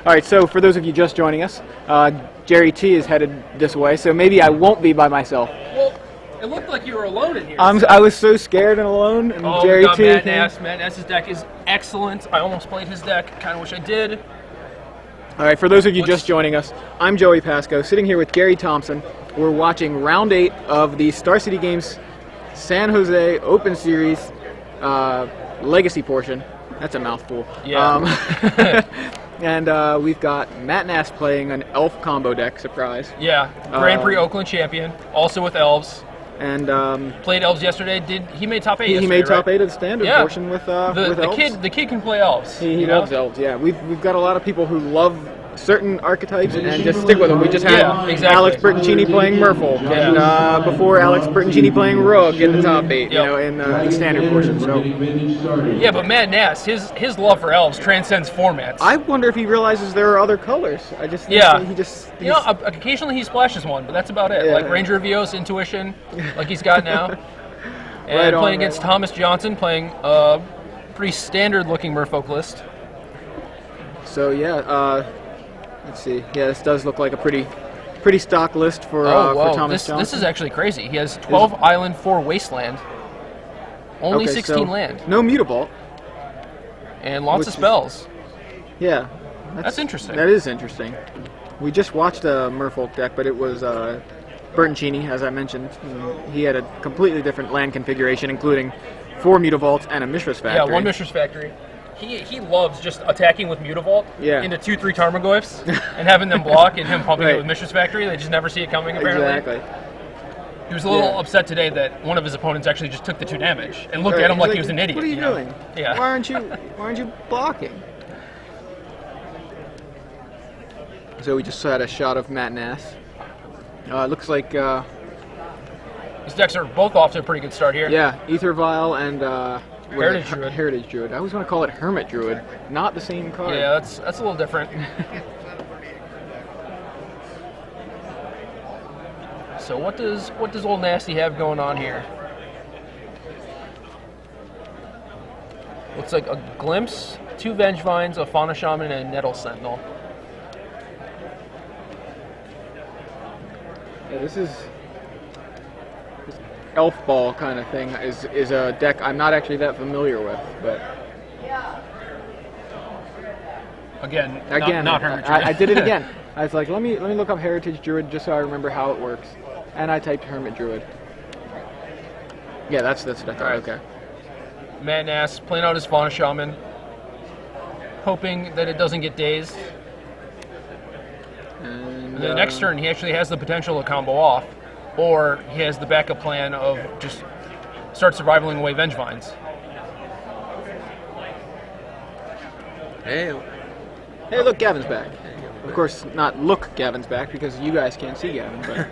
All right, so for those of you just joining us, Jerry T is headed this way, so maybe I won't be by myself. Well, it looked like you were alone in here. I was so scared and alone, and Jerry we got T Matt came. Nass. Matt Nass's deck is excellent. I almost played his deck. Kind of wish I did. All right, for those of you just joining us, I'm Joey Pasco, sitting here with Gary Thompson. We're watching Round 8 of the Star City Games San Jose Open Series Legacy portion. That's a mouthful. Yeah. And we've got Matt Nass playing an Elf combo deck, surprise. Yeah, Grand Prix Oakland champion, also with Elves. And played Elves yesterday. He made top 8 yesterday, he made top right? 8 of the standard portion with Elves. The kid can play Elves. He loves Elves, yeah. We've got a lot of people who love certain archetypes and just stick with them. We just had Alex Bertoncini playing Merfolk, and before Alex Bertoncini playing Rook in the top 8, in the standard portion. So yeah, but Matt Nass, his love for Elves transcends formats. I wonder if he realizes there are other colors. I just think occasionally he splashes one, but that's about it. Yeah. Like Ranger of Eos, Intuition, like he's got now, and playing against Thomas Johnson, playing a pretty standard-looking Merfolk list. So yeah. Let's see. Yeah, this does look like a pretty stock list for Thomas Johnson. This is actually crazy. He has 12 island, 4 wasteland, only 16 land. No Mutavault. And lots of spells. Yeah. That's interesting. That is interesting. We just watched a Merfolk deck, but it was Bertoncini, as I mentioned. He had a completely different land configuration, including 4 Mutavaults and a Mishra's Factory. Yeah, 1 Mishra's Factory. He loves just attacking with Mutavault into 2-3 Tarmogoyfs and having them block and him pumping it with Mishra's Factory. They just never see it coming, apparently. Exactly. He was a little upset today that one of his opponents actually just took the 2 damage and looked at him like he was an idiot. What are you doing? Yeah. Why aren't you blocking? So we just had a shot of Matt Nass. It looks like these decks are both off to a pretty good start here. Yeah, Ether Vial and Heritage Druid. I always want to call it Hermit Druid. Not the same card. Yeah, that's a little different. So what does old Nasty have going on here? Looks like a Glimpse, 2 Vengevines, a Fauna Shaman, and a Nettle Sentinel. Yeah, this Elf Ball kind of thing is a deck I'm not actually that familiar with, but again, not Hermit Druid. I did it again. I was like, let me look up Heritage Druid just so I remember how it works, and I typed Hermit Druid. Yeah, that's what I thought. Okay. Matt Nass playing out his Fauna Shaman, hoping that it doesn't get dazed. And the next turn, he actually has the potential to combo off, or he has the backup plan of just start survivaling away Vengevines. Hey, look, Gavin's back. Of course, not look Gavin's back because you guys can't see Gavin. But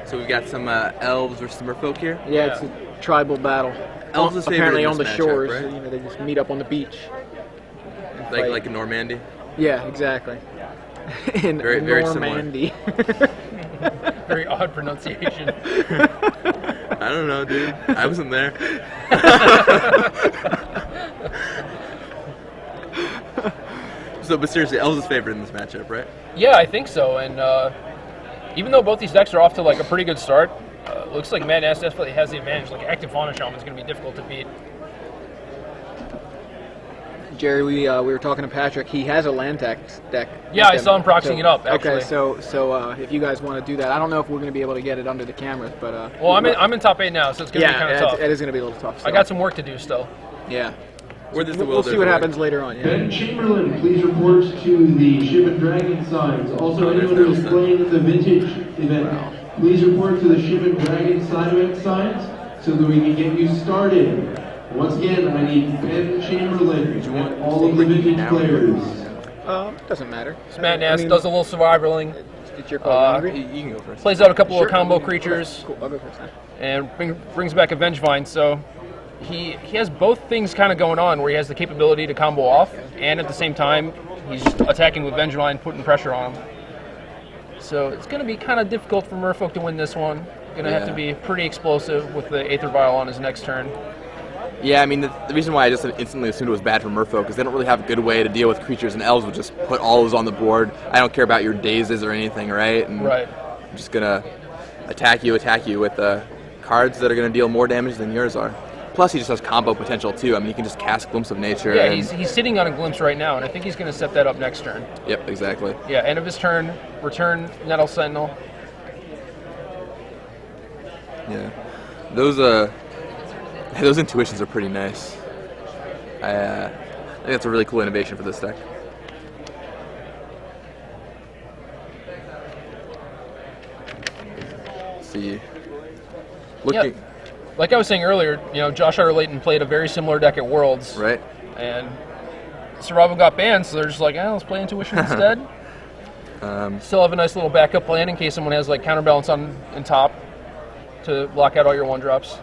so we've got some elves versus merfolk here. Yeah, it's a tribal battle. Elves is apparently on the matchup, shores. right? So, they just meet up on the beach. Like in Normandy. Yeah, exactly. In very Normandy. Very odd pronunciation. I don't know, dude. I wasn't there. But seriously, Elves is favored in this matchup, right? Yeah, I think so. And even though both these decks are off to like a pretty good start, looks like Matt Nass definitely has the advantage. Like active Fauna Shaman is going to be difficult to beat. Jerry, we were talking to Patrick. He has a land deck. Yeah, I saw him proxying it up, actually. Okay, so if you guys want to do that, I don't know if we're going to be able to get it under the cameras, but well, I'm in top 8 now, so it's going to be kind of tough. It is going to be a little tough. So. I got some work to do still. Yeah. We'll see what happens later on. Yeah. Ben Chamberlain, please report to the Ship and Dragon signs. Also, anyone who is playing the Vintage event, please report to the Ship and Dragon side event signs so that we can get you started. Once again, I need Ben Chamberlain and all of the Vintage players. Doesn't matter. So Matt Nass does a little survivaling. It's your call. You can go first. Plays out a couple of combo creatures. Cool. I'll go first. And brings back a Vengevine. So he has both things kind of going on, where he has the capability to combo off, and at the same time he's attacking with Vengevine, putting pressure on him. So it's going to be kind of difficult for Merfolk to win this one. Going to have to be pretty explosive with the Aether Vial on his next turn. Yeah, I mean, the reason why I just instantly assumed it was bad for Merfolk is they don't really have a good way to deal with creatures, and elves would just put all those on the board. I don't care about your dazes or anything, right? And Right. I'm just going to attack you with cards that are going to deal more damage than yours are. Plus, he just has combo potential, too. I mean, you can just cast Glimpse of Nature. Yeah, and he's sitting on a Glimpse right now, and I think he's going to set that up next turn. Yep, exactly. Yeah, end of his turn, return Nettle Sentinel. Yeah. Those intuitions are pretty nice. I think that's a really cool innovation for this deck. Let's see. Looking. Yep. Like I was saying earlier, Josh Layton played a very similar deck at Worlds. Right. And Survival got banned, so they're just like, let's play Intuition instead. Still have a nice little backup plan in case someone has like Counterbalance on top to block out all your 1-drops.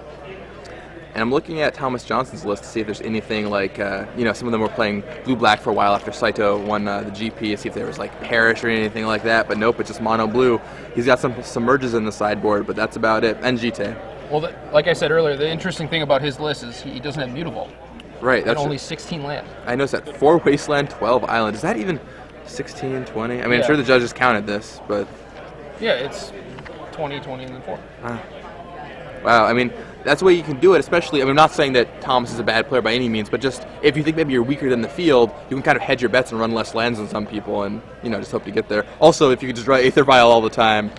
And I'm looking at Thomas Johnson's list to see if there's anything like, some of them were playing blue-black for a while after Saito won the GP, to see if there was like Perish or anything like that, but nope, it's just mono-blue. He's got some Submerges in the sideboard, but that's about it, and Jite. Well, like I said earlier, the interesting thing about his list is he doesn't have Mutavault. Right. That's only 16 land. I noticed that. 4 Wasteland, 12 Island. Is that even 16, 20? I mean, I'm sure the judges counted this, but... Yeah, it's 20, 20, and then 4. Wow, I mean, that's the way you can do it, especially... I mean, I'm not saying that Thomas is a bad player by any means, but just if you think maybe you're weaker than the field, you can kind of hedge your bets and run less lands than some people and, just hope to get there. Also, if you could just draw Aether Vial all the time,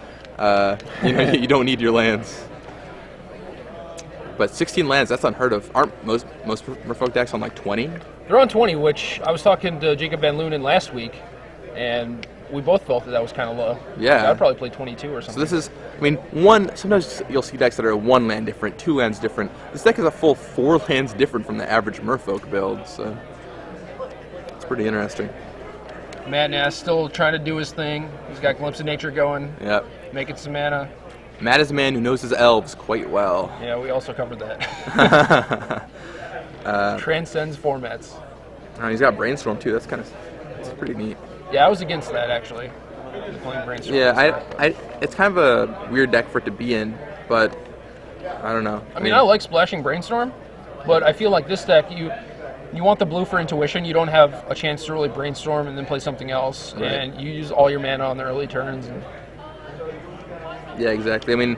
you don't need your lands. But 16 lands, that's unheard of. Aren't most Merfolk decks on like 20? They're on 20, which I was talking to Jacob Van Loonen last week, and we both felt that was kind of low. Yeah. I'd probably play 22 or something. So this is, sometimes you'll see decks that are 1 land different, 2 lands different. This deck is a full 4 lands different from the average Merfolk build, so it's pretty interesting. Matt Nass still trying to do his thing. He's got Glimpse of Nature going. Yep. Making some mana. Matt is a man who knows his elves quite well. Yeah, we also covered that. Transcends formats. He's got Brainstorm too. That's pretty neat. Yeah, I was against that actually. Playing Brainstorm. Yeah, it's kind of a weird deck for it to be in, but I don't know. I mean, I like splashing Brainstorm, but I feel like this deck, you want the blue for intuition. You don't have a chance to really brainstorm and then play something else, right. And you use all your mana on the early turns. Yeah, exactly. I mean,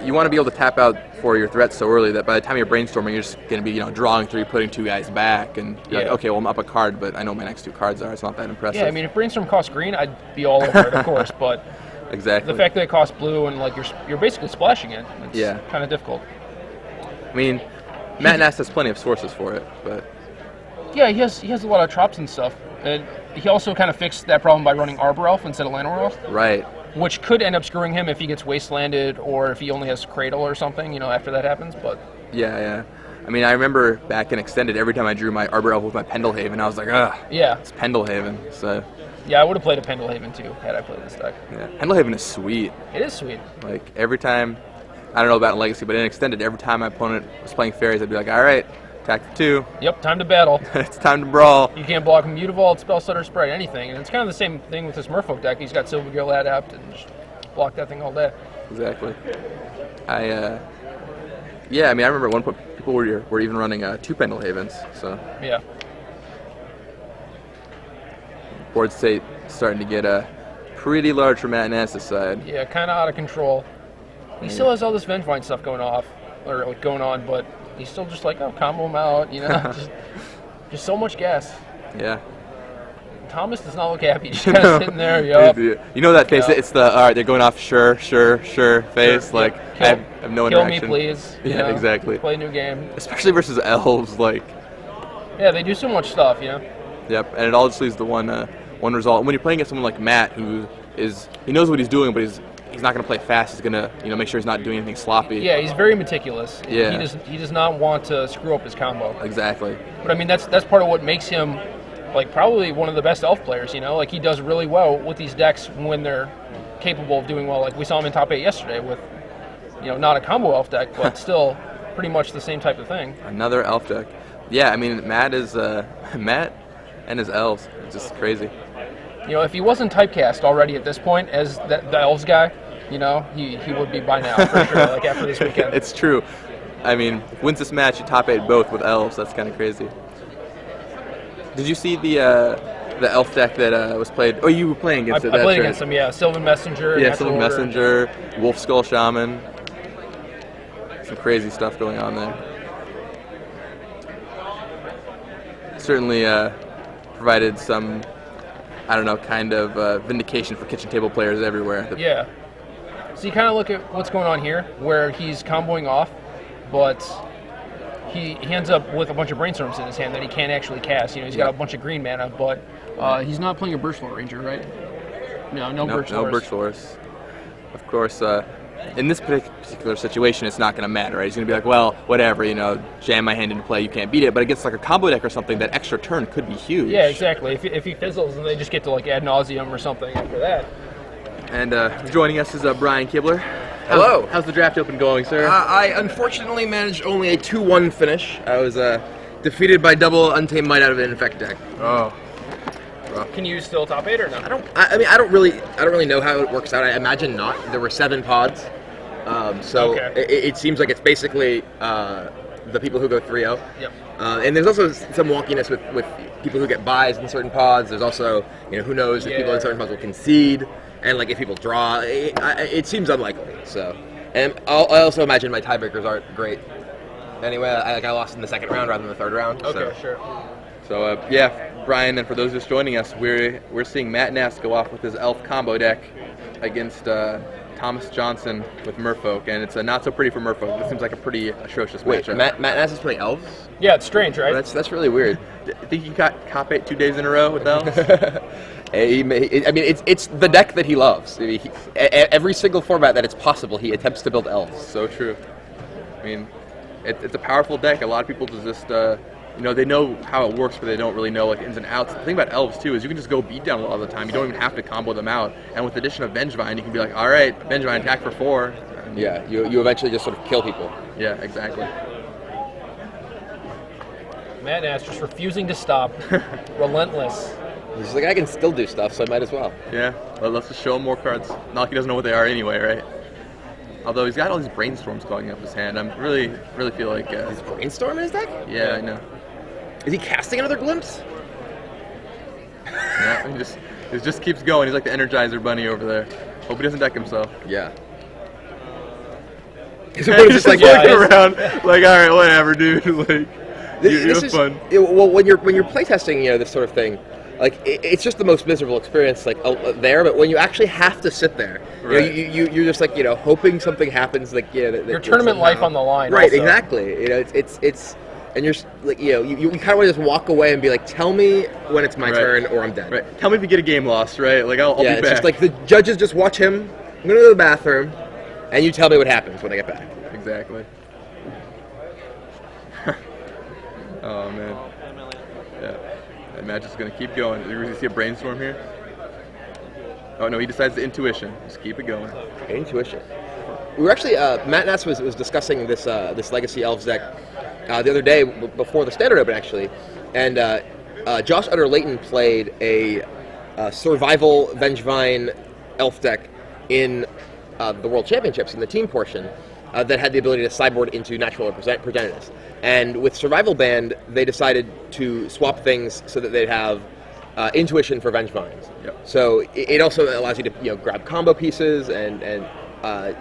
you want to be able to tap out for your threats so early that by the time you're brainstorming, you're just going to be, drawing 3, putting 2 guys back, and you're like, okay, well, I'm up a card, but I know my next 2 cards are. It's not that impressive. Yeah, I mean, if brainstorm costs green, I'd be all over it, of course, but exactly. The fact that it costs blue and like you're basically splashing it, it's kind of difficult. I mean, Matt Nass has plenty of sources for it, but yeah, he has a lot of traps and stuff, and he also kind of fixed that problem by running Arbor Elf instead of Llanowar Elf. Right. Which could end up screwing him if he gets wastelanded or if he only has Cradle or something, after that happens, but... Yeah. I mean, I remember back in Extended, every time I drew my Arbor Elf with my Pendelhaven, I was like, ugh. Yeah. It's Pendelhaven, so... Yeah, I would have played a Pendelhaven too, had I played this deck. Yeah, Pendelhaven is sweet. It is sweet. Like, every time... I don't know about in Legacy, but in Extended, every time my opponent was playing Fairies, I'd be like, alright, attack for 2. Yep, time to battle. It's time to brawl. You can't block Mutavault, Spellstutter, Sprite, anything. And it's kind of the same thing with this Merfolk deck. He's got Silvergill Adept and just block that thing all day. Exactly. I mean, I remember at one point people were even running 2 Pendelhavens, so... Yeah. Board state starting to get pretty large for Matt Nass's side. Yeah, kind of out of control. He still has all this Vengevine stuff going on, but he's still just like, combo him out, just so much gas. Yeah. Thomas does not look happy. He's just kind of sitting there, yup. You know that face? Yep. It's the, all right, they're going off sure face. Sure, like, yep. I have no kill interaction. Me, please. Yeah, exactly. Play a new game. Especially versus elves, like... Yeah, they do so much stuff, Yep, and it all just leads to one result. And when you're playing against someone like Matt, he knows what he's doing, but he's not going to play fast. He's going to, make sure he's not doing anything sloppy. Yeah, he's very meticulous. Yeah. He does not want to screw up his combo. Exactly. But I mean, that's part of what makes him, like, probably one of the best elf players, Like, he does really well with these decks when they're capable of doing well. Like, we saw him in top 8 yesterday with, not a combo elf deck, but still pretty much the same type of thing. Another elf deck. Yeah, I mean, Matt and his elves, it's just crazy. If he wasn't typecast already at this point as the elves guy, he would be by now, for sure, like after this weekend. It's true. I mean, wins this match, you top 8 both with elves. That's kind of crazy. Did you see the elf deck that was played? Oh, you were playing against it. I played against them, yeah. Sylvan Messenger. Yeah, Natural Sylvan Order. Messenger, Wolf Skull Shaman. Some crazy stuff going on there. Certainly provided some, I don't know, kind of vindication for kitchen table players everywhere. Yeah. So you kind of look at what's going on here, where he's comboing off, but he ends up with a bunch of brainstorms in his hand that he can't actually cast. You know, he's got a bunch of green mana, but he's not playing a Birch Lore Ranger, right? No Birch Lores. No Birch Lores. Of course, in this particular situation, it's not going to matter, right? He's going to be like, well, whatever, you know, jam my hand into play, you can't beat it. But against like a combo deck or something, that extra turn could be huge. Yeah, exactly. If he fizzles, then they just get to like ad nauseum or something after that. And joining us is Brian Kibler. Hello. How's the draft open going, sir? I unfortunately managed only a 2-1 finish. I was defeated by double Untamed Might out of an Infect deck. Oh. Can you still top 8 or no? I mean, I don't really know how it works out. I imagine not. There were 7 pods, so Okay. it seems like it's basically the people who go 3-0. Yep. And there's also some wonkiness with people who get buys in certain pods. There's also, you know, who knows if people in certain pods will concede, and like if people draw. It seems unlikely. So, and I also imagine my tiebreakers aren't great. Anyway, I lost in the second round rather than the third round. Okay, sure. So yeah, Brian, and for those just joining us, we're seeing Matt Nass go off with his elf combo deck against Thomas Johnson with Merfolk, and it's not so pretty for Merfolk. This seems like a pretty atrocious Wait, matchup. Matt Nass is playing elves? Yeah, it's strange, right? That's really weird. Think you got cop 8 2 days in a row with elves? I mean, it's the deck that he loves. I mean, every single format that it's possible, he attempts to build elves. So true. I mean, it's a powerful deck. A lot of people just you know, they know how it works, but they don't really know like ins and outs. The thing about elves too is you can just go beat down a lot of the time. You don't even have to combo them out. And with the addition of Vengevine, you can be like, all right, Vengevine attack for 4. And Yeah, you eventually just sort of kill people. yeah, exactly. Matt Nass just refusing to stop. Relentless. He's just like, I can still do stuff, so I might as well. Yeah, well, let's just show him more cards. Not like he doesn't know what they are anyway, right? Although he's got all these brainstorms going up his hand. I'm really feel like Is Brainstorm in his deck? yeah, I know. Is he casting another Glimpse? Yeah, he just keeps going. He's like the Energizer Bunny over there. Hope he doesn't deck himself. Yeah. He's just like looking around, like, all right, whatever, dude. Like, you have fun. Well, when you're playtesting, you know, this sort of thing, like it's just the most miserable experience, like there. But when you actually have to sit there, Right. you know, you're just like, you know, hoping something happens, like, you know, Your tournament life on the line. Right, also. exactly. You know, it's and you're like, you know, you kind of want to just walk away and be like, tell me when it's my Right. turn or I'm dead. Right. Tell me if you get a game lost, right? Like, I'll Yeah, be it's back. just like the judges just watch him. I'm gonna go to the bathroom, and you tell me what happens when I get back. Exactly. Oh, man. Yeah. That match is going to keep going. You see a brainstorm here? Oh, no, he decides the intuition. Just keep it going. Intuition. We were actually, Matt Nass was discussing this Legacy Elves deck the other day before the Standard Open, actually. And Josh Utter-Layton played a Survival Vengevine Elf deck in the World Championships, in the team portion, that had the ability to sideboard into Natural or Progenitus. And with Survival Band, they decided to swap things so that they'd have Intuition for Vengevines. Yep. So it also allows you to, you know, grab combo pieces and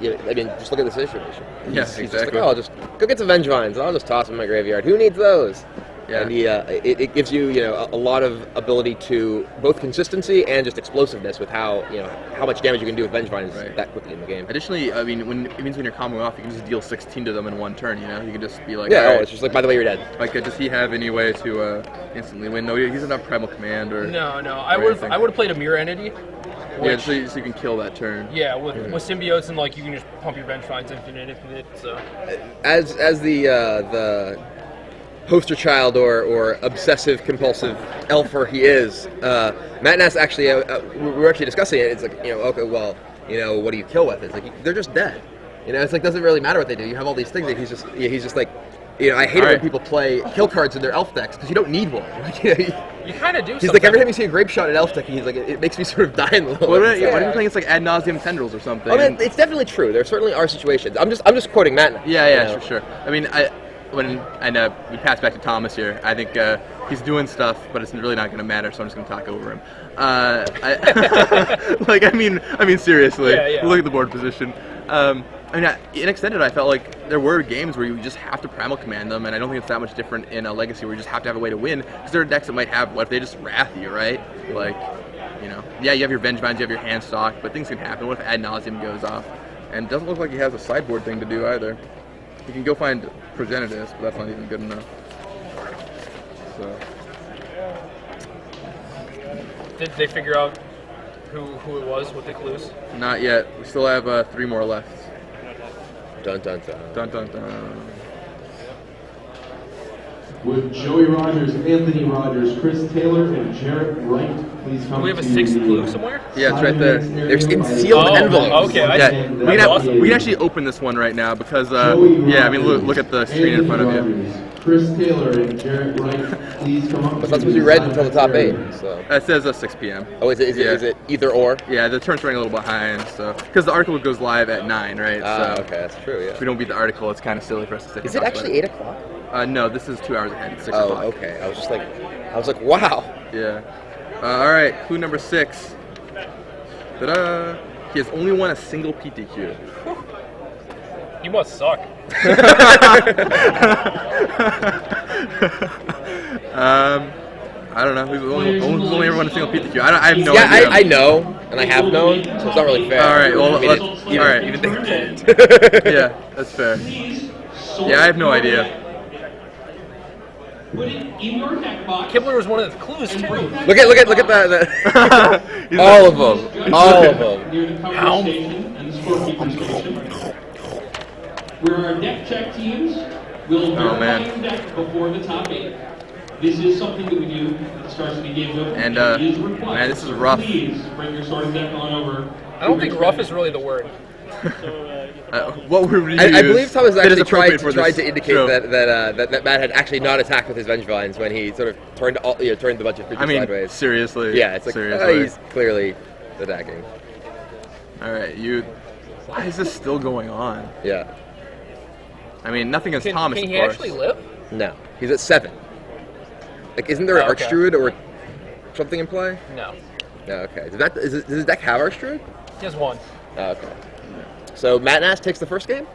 you know, I mean, just look at the situation. Yeah, He's just exactly. like, oh, just go get some Vengevines. I'll just toss them in my graveyard. Who needs those? Yeah. And it gives you, you know, a lot of ability to both consistency and just explosiveness with how, you know, how much damage you can do with Vengevines Right. that quickly in the game. Additionally, I mean, it means when you're comboing off, you can just deal 16 to them in one turn, you know? You can just be like, Yeah, all oh, right, it's just like, by the way, you're dead. like, does he have any way to instantly win? No, he doesn't have Primal Command or... No. I or would anything. have played a Mirror Entity. Yeah, Which, so you can kill that turn. yeah, with symbiotes and like you can just pump your Vengevines infinite. So As the poster child or obsessive compulsive elfer he is, Matt Nass actually, we were actually discussing it. It's like, you know, okay, well, you know, what do you kill with? It's like they're just dead. You know, it's like doesn't really matter what they do. You have all these things that he's just like, You know, I hate it All when right. people play kill cards in their elf decks because you don't need one. Like, you know, You kind of do. he's like, every time you see a grape shot in elf deck, he's like, it makes me sort of die in the low. What if you're playing it's like ad nauseum tendrils or something? I mean, it's definitely true. There certainly are situations. I'm just quoting Matt. Yeah, you know. sure. I mean, we pass back to Thomas here. I think he's doing stuff, but it's really not going to matter. So I'm just going to talk over him. I mean, seriously. Yeah. Look at the board position. In Extended, I felt like there were games where you just have to primal command them, and I don't think it's that much different in a Legacy where you just have to have a way to win, because there are decks that might have, what if they just wrath you, right? Like, you know, yeah, you have your Vengevines, you have your hand stock, but things can happen. What if Ad Nauseam goes off? And it doesn't look like he has a sideboard thing to do either. You can go find Progenitus, but that's not even good enough. So. Did they figure out who it was with the clues? Not yet. We still have 3 more left. Dun dun dun. Dun dun dun. Would Joey Rogers, Anthony Rogers, Chris Taylor, and Jarrett Wright please come Do we have a to 6th the clue somewhere? Yeah, it's right there. There's in sealed Oh, envelopes. okay. Yeah, we can actually open this one right now because yeah, I mean look at the screen in front of you. Chris Taylor and Jarrett Wright, please come up. But that's what you read until the top 8. So. It says 6 p.m. Oh, is it either or? Yeah, the turn's running a little behind, so because the article goes live at 9, right? So Okay, that's true. Yeah. if we don't beat the article, it's kind of silly for us to sit. Is and it talk actually about 8 o'clock? it. No, this is 2 hours ahead. It's 6 Oh, o'clock. okay. I was like, wow. Yeah. All right, clue number 6. Ta-da! He has only won a single PTQ. You must suck. I don't know. He's only ever won a single PTQ. I have no Yeah, idea. I know, and I have known, so it's not really fair. All right, well, I mean, let's- even, all right. even think Yeah, that's fair. Yeah, I have no idea. Put it in your deck box. Kibler was one of the clues too. Look at that. All of them. All of them. Near the cover station and the scorekeeper station. Where our deck check teams will verify man. your deck before the top 8. This is something that we do at the start of the game. And, it is required. man, this is So rough. Please bring your sorting deck on over. I don't think rough is really the word. What word would you I use believe Thomas that is actually appropriate for tried this to indicate show? that Matt had actually not attacked with his Vengevines when he sort of turned the bunch of creatures I mean, sideways. seriously. Yeah, it's like seriously. he's clearly attacking. All right, why is this still going on? Yeah. I mean, nothing against Can Thomas, he of course. actually live? No, he's at 7. Like, isn't there an Oh, okay. Archdruid or something in play? No. No, okay. Does his deck have Archdruid? He has 1. Oh, okay. So Matt Nass takes the first game,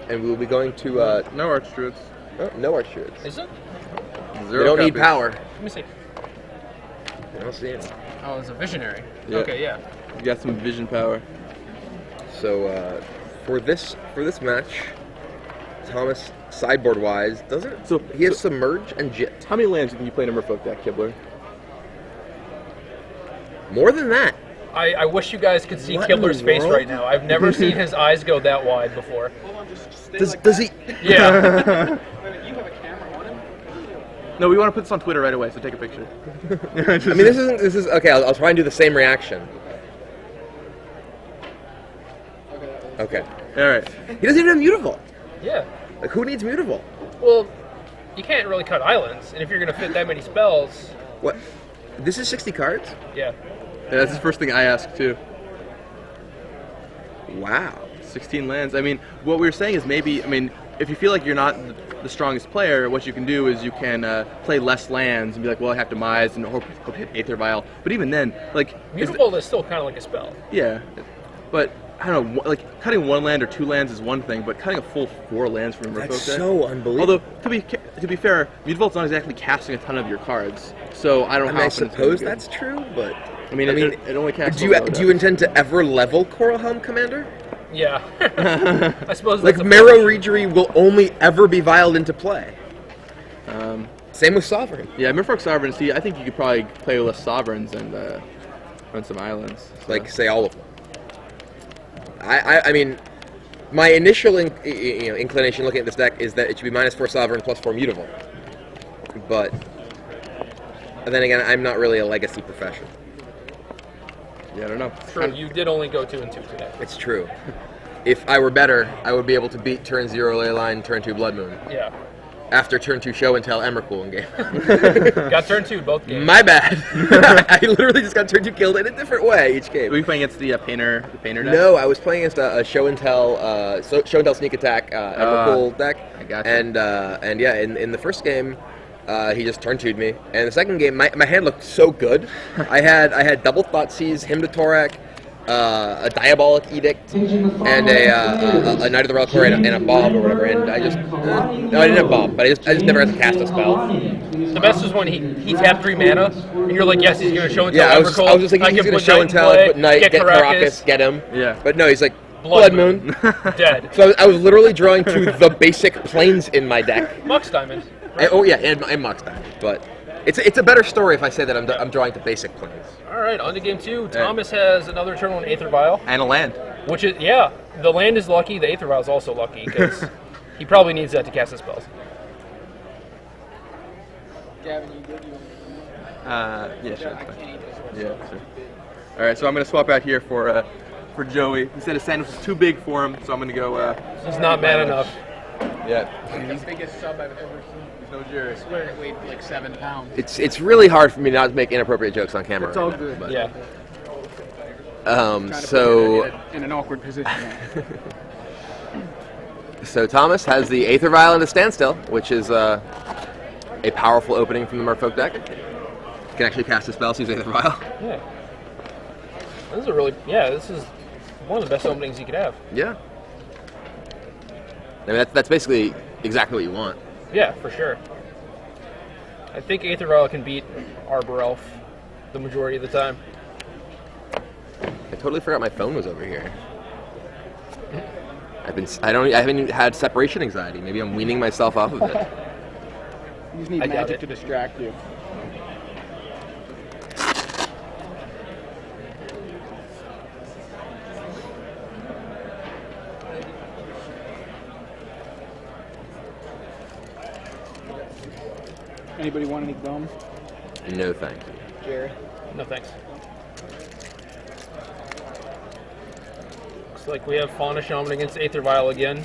and we will be going to No Archdruids. no Archdruids. Is it? Zero They don't need copies. power. Let me see. I don't see any. Oh, it's a visionary. Yeah. Okay, yeah. You got some vision power. So for this match, Thomas sideboard wise doesn't. So- he has Submerge and Jit. How many lands do you think you play in a Merfolk deck, Kibler? More than that. I wish you guys could see What in the Kibler's face world? right now. I've never seen his eyes go that wide before. Does he? Yeah. No, we want to put this on Twitter right away, so take a picture. I mean, this is okay. I'll try and do the same reaction. Okay. All right. He doesn't even have Mutavault. Yeah. Like, who needs Mutavault? Well, you can't really cut islands, and if you're going to fit that many spells, What? This is 60 cards? yeah. Yeah, that's the first thing I asked too. Wow. 16 lands. I mean, what we were saying is maybe, I mean, if you feel like you're not the strongest player, what you can do is you can play less lands and be like, well, I have Demise and hope to hit Aether Vial. But even then, like, Mutavault is still kind of like a spell. yeah, but I don't know, like cutting 1 land or 2 lands is one thing, but cutting a full 4 lands from a Merfolk That's deck. so unbelievable. Although to be fair, Mutavault's not exactly casting a ton of your cards, so I don't I know. mean, I how often it's gonna suppose be good. that's true, but I mean, it only casts. do you intend to ever level Coral Helm Commander? Yeah. I suppose Like that's a Marrow Regery will only ever be vialed into play. Same with Sovereign. Yeah, Merfolk Sovereigns. See, I think you could probably play with less Sovereigns and run some islands. So. Like, say all of them. I mean, my initial inclination looking at this deck is that it should be -4 Sovereign +4 Mutavault. But then again, I'm not really a Legacy professional. yeah, I don't know. True, you did only go 2 and 2 today. It's true. if I were better, I would be able to beat turn 0 Leyline, turn 2 Blood Moon. Yeah. After turn 2 Show and Tell Emrakul in game. Got turn 2 both games. My bad. I literally just got turn 2 killed in a different way each game. Were you playing against the painter deck? No, I was playing against a Show and Tell Show and Tell Sneak Attack Emrakul deck. I gotcha. And yeah, in the first game, he just turn 2'd me. And the second game, my hand looked so good. I had double Thoughtseize, Hymn to Torak, a Diabolic Edict, and a Knight of the Reliquary and a Bomb or whatever. And I just no, I didn't have Bomb, but I just never got to cast a spell. The best is when he tapped 3 mana, and you're like, yes, he's going to show and tell. Yeah, I was just thinking he's going to show and tell, put Knight, get Caracas, get him. Yeah. But no, he's like, Blood Moon. Dead. So I was literally drawing to the basic planes in my deck. Mox Diamond. Right? And Mox Diamond. But it's a better story if I say that I'm drawing to basic planes. All right, on to game 2. Thomas has another turn on Aether Vial. And a land. Which is, yeah, the land is lucky, the Aether Vial is also lucky, because he probably needs that to cast his spells. Gavin, you good? Yeah, sure. Yeah, sure. All right, so I'm going to swap out here for Joey. He said his sandwich was too big for him, so I'm going to go... He's not mad enough. Yeah. The biggest sub I've ever seen. No jury. I swear it weighed like 7 pounds. It's really hard for me not to make inappropriate jokes on camera. It's all right now, good. but, Yeah. So in an awkward position. so Thomas has the Aether Vial into Standstill, which is a powerful opening from the Merfolk deck. Can actually cast a spell, so use Aether Vial. Yeah. This is one of the best openings you could have. Yeah. I mean, that's basically exactly what you want. Yeah, for sure. I think Aether Vial can beat Arbor Elf the majority of the time. I totally forgot my phone was over here. I haven't had separation anxiety. Maybe I'm weaning myself off of it. You just need I doubt magic it. to distract you. Anybody want any gum? No, thank you. Jerry? No thanks. Looks like we have Fauna Shaman against Aether Vial again.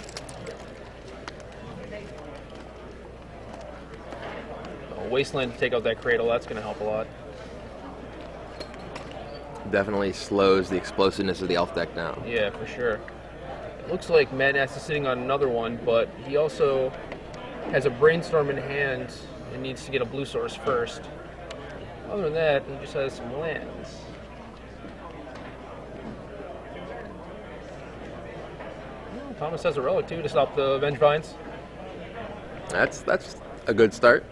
Wasteland to take out that Cradle, that's going to help a lot. Definitely slows the explosiveness of the elf deck down. Yeah, for sure. It looks like Mad Nass is sitting on another one, but he also has a Brainstorm in hand and needs to get a blue source first. Other than that, he just has some lands. Well, Thomas has a relic too to stop the Vengevines. That's a good start.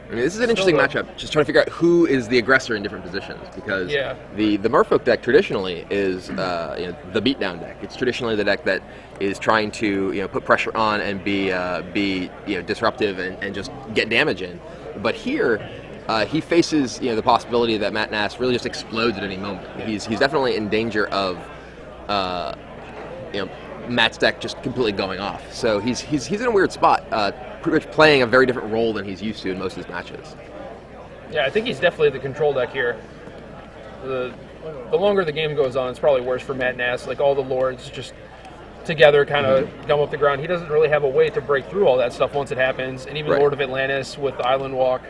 I mean, this is an interesting matchup. Just trying to figure out who is the aggressor in different positions, because the Merfolk deck traditionally is the beatdown deck. It's traditionally the deck that is trying to put pressure on and be disruptive and just get damage in. But here, he faces the possibility that Matt Nass really just explodes at any moment. He's definitely in danger of Matt's deck just completely going off. So he's in a weird spot. Pretty much playing a very different role than he's used to in most of his matches. Yeah, I think he's definitely the control deck here. The longer the game goes on, it's probably worse for Matt Nass. Like, all the lords just together kind of gum up the ground. He doesn't really have a way to break through all that stuff once it happens. And even Lord of Atlantis with the Island Walk.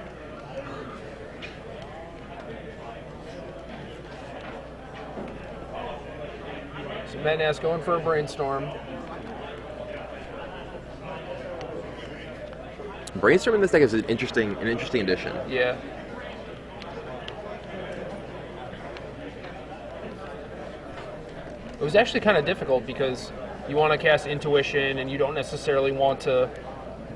So Matt Nass going for a Brainstorm. Brainstorm in this deck is an interesting addition. Yeah. It was actually kind of difficult because you want to cast Intuition and you don't necessarily want to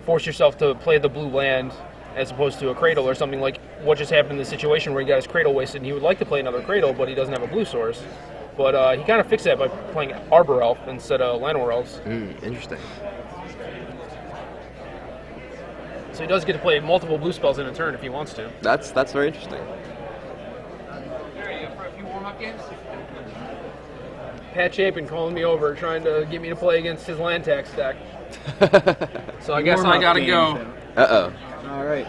force yourself to play the blue land as opposed to a Cradle or something like what just happened in the situation where he got his Cradle wasted and he would like to play another Cradle, but he doesn't have a blue source. But he kind of fixed that by playing Arbor Elf instead of Llanowar Elves. Interesting. So he does get to play multiple blue spells in a turn if he wants to. That's very interesting. For a few warm-up games? Pat Chapin calling me over, trying to get me to play against his land tax deck. So I guess I gotta go. Uh-oh. All right.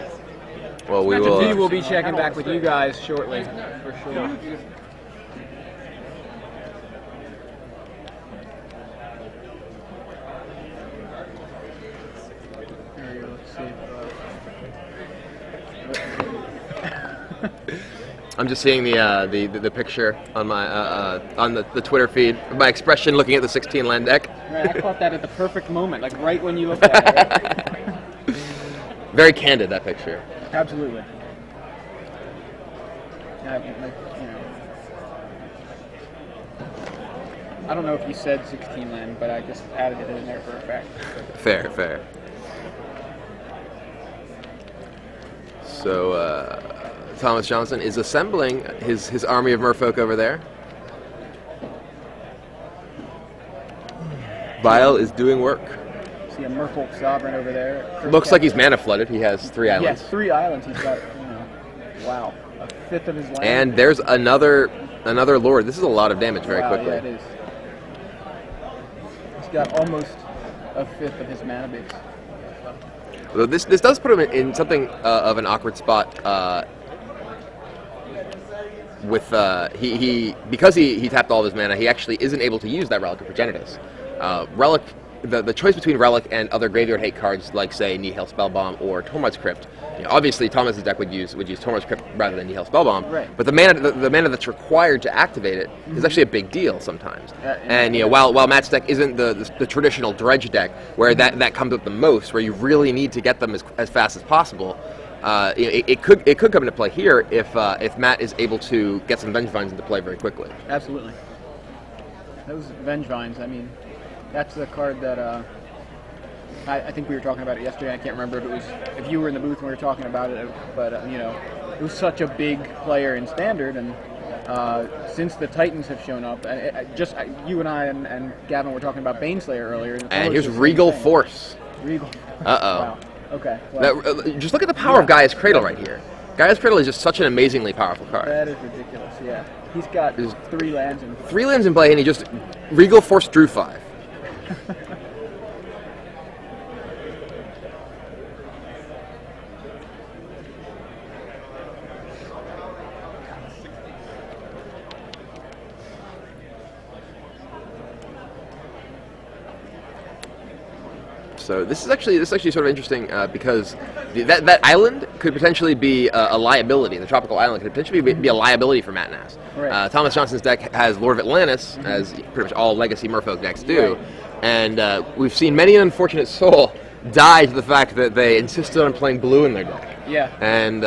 Well, we We will. will be checking back with you guys shortly, for sure. There you go, let's see I'm just seeing the picture on my on the Twitter feed. My expression looking at the 16 land deck. Right, I caught that at the perfect moment, like right when you looked at it. Right? Very candid, that picture. Absolutely. Yeah, I don't know if you said 16 land, but I just added it in there for effect. Fair, fair. So Thomas Johnson is assembling his army of merfolk over there. Vial is doing work. See a Merfolk Sovereign over there. Looks like he's mana flooded. He has 3 islands. Yes, 3 islands. He's got, wow, a fifth of his land. And there's another lord. This is a lot of damage very Wow, quickly. yeah, it is. He's got almost a fifth of his mana base. Although this does put him in something of an awkward spot. With because he tapped all of his mana, he actually isn't able to use that Relic of Progenitus. Relic, the choice between Relic and other graveyard hate cards like say Nihil Spellbomb or Tormod's Crypt. Obviously, Thomas's deck would use Tormod's Crypt rather than Nihil Spellbomb. Right. But the mana that's required to activate it is actually a big deal sometimes. And while Matt's deck isn't the traditional dredge deck where that comes up the most, where you really need to get them as fast as possible. It could come into play here if Matt is able to get some Vengevines into play very quickly. Absolutely. Those Vengevines, I mean, that's the card that I think we were talking about it yesterday. I can't remember if you were in the booth when we were talking about it, but it was such a big player in Standard, and since the Titans have shown up, you and I and Gavin were talking about Baneslayer earlier. And here's Regal Force. Regal. Uh-oh. Wow. Okay. Well, Just look at the power of Gaia's Cradle right here. Gaia's Cradle is just such an amazingly powerful card. that is ridiculous. Yeah. He's got 3 lands and 3 lands in play, and he just Regal Force drew 5. So this is actually sort of interesting because that island could potentially be a liability. The tropical island could potentially be a liability for Matt Nass. Right. Thomas Johnson's deck has Lord of Atlantis, as pretty much all Legacy Merfolk decks do, Right. and we've seen many an unfortunate soul die to the fact that they insisted on playing blue in their deck. yeah. And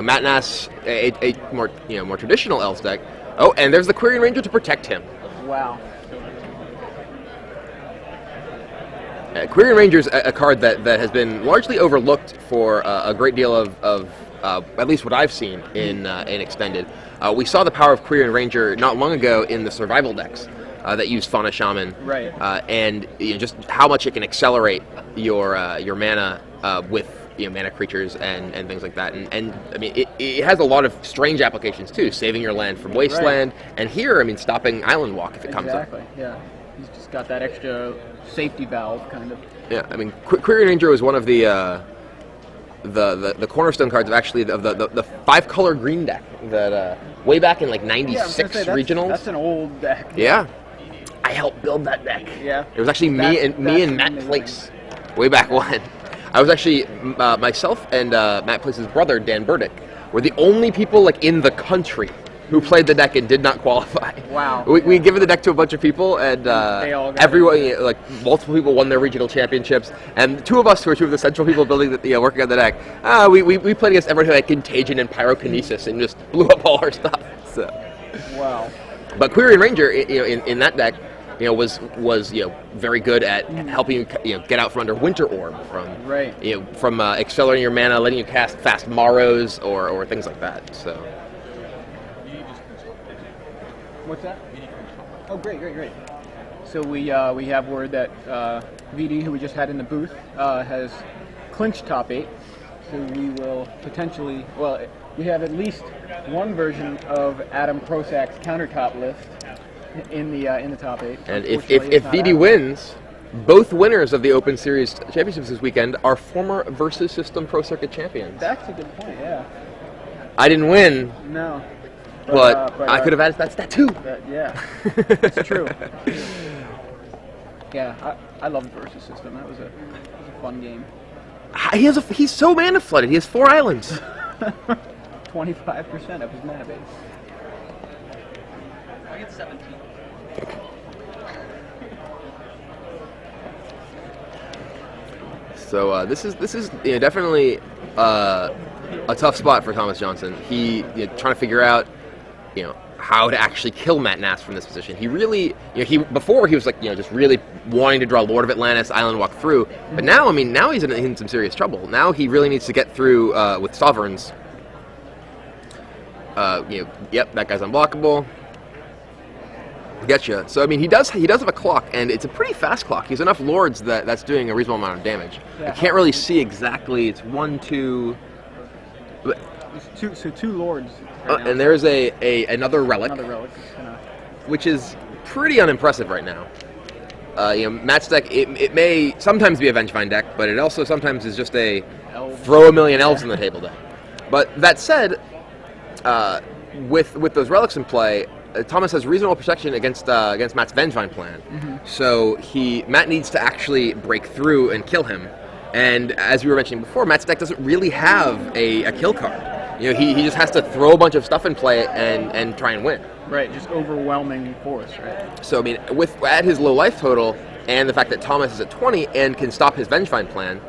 Matt Nass, a more traditional Elves deck. Oh, and there's the Quirion Ranger to protect him. Wow. Quirion Ranger is a card that has been largely overlooked for a great deal of at least what I've seen in Extended. We saw the power of Quirion Ranger not long ago in the survival decks that use Fauna Shaman, Right. And just how much it can accelerate your mana with mana creatures and things like that. And I mean it has a lot of strange applications too, saving your land from wasteland, and here stopping Island Walk if it comes up. Exactly. Yeah. He's just got that extra safety valve kind of. Yeah, I mean, Quirion Ranger was one of the cornerstone cards of actually the 5-color green deck that way back in like '96 regionals. That's an old deck. Yeah, I helped build that deck. Yeah. It was actually me and Matt amazing. Place way back when. I was actually myself and Matt Place's brother Dan Burdick were the only people like in the country who played the deck and did not qualify. Wow. We given the deck to a bunch of people, and they all got everyone, like multiple people, won their regional championships. And 2 of us, who were 2 of the central people building working on the deck, we played against everyone who had Contagion and Pyrokinesis and just blew up all our stuff. So. Wow. But Quirion Ranger, in that deck, was very good at helping you get out from under Winter Orb, from accelerating your mana, letting you cast fast Morrows or things like that. So. What's that? Oh, great. So we have word that VD, who we just had in the booth, has clinched top 8. So we will potentially, we have at least one version of Adam Prosak's countertop list in the top 8. And if VD wins, both winners of the Open Series championships this weekend are former Versus System Pro Circuit champions. That's a good point. Yeah. I didn't win, No. but I could have added that too. Yeah. It's true. Yeah, I love the Versus System. That was a fun game. He's so mana flooded. He has 4 islands. 25% of his mana base. I get 17. So this is definitely a tough spot for Thomas Johnson. He trying to figure out how to actually kill Matt Nass from this position. He really before he was like just really wanting to draw Lord of Atlantis, Island Walk through, but now now he's in some serious trouble. Now he really needs to get through with Sovereigns. Yep, that guy's unblockable. Getcha. So he does have a clock, and it's a pretty fast clock. He's enough lords that's doing a reasonable amount of damage. Yeah, I can't really see exactly. It's 1, 2. It's two lords. Right now. And there's another relic, which is pretty unimpressive right now. Matt's deck it may sometimes be a Vengevine deck, but it also sometimes is just a throw a million elves on the table deck. But that said, with those relics in play, Thomas has reasonable protection against Matt's Vengevine plan. Mm-hmm. So Matt needs to actually break through and kill him. And as we were mentioning before, Matt's deck doesn't really have a kill card. He just has to throw a bunch of stuff in play and try and win. Right, just overwhelming force, right? So at his low life total and the fact that Thomas is at 20 and can stop his Vengevine plan,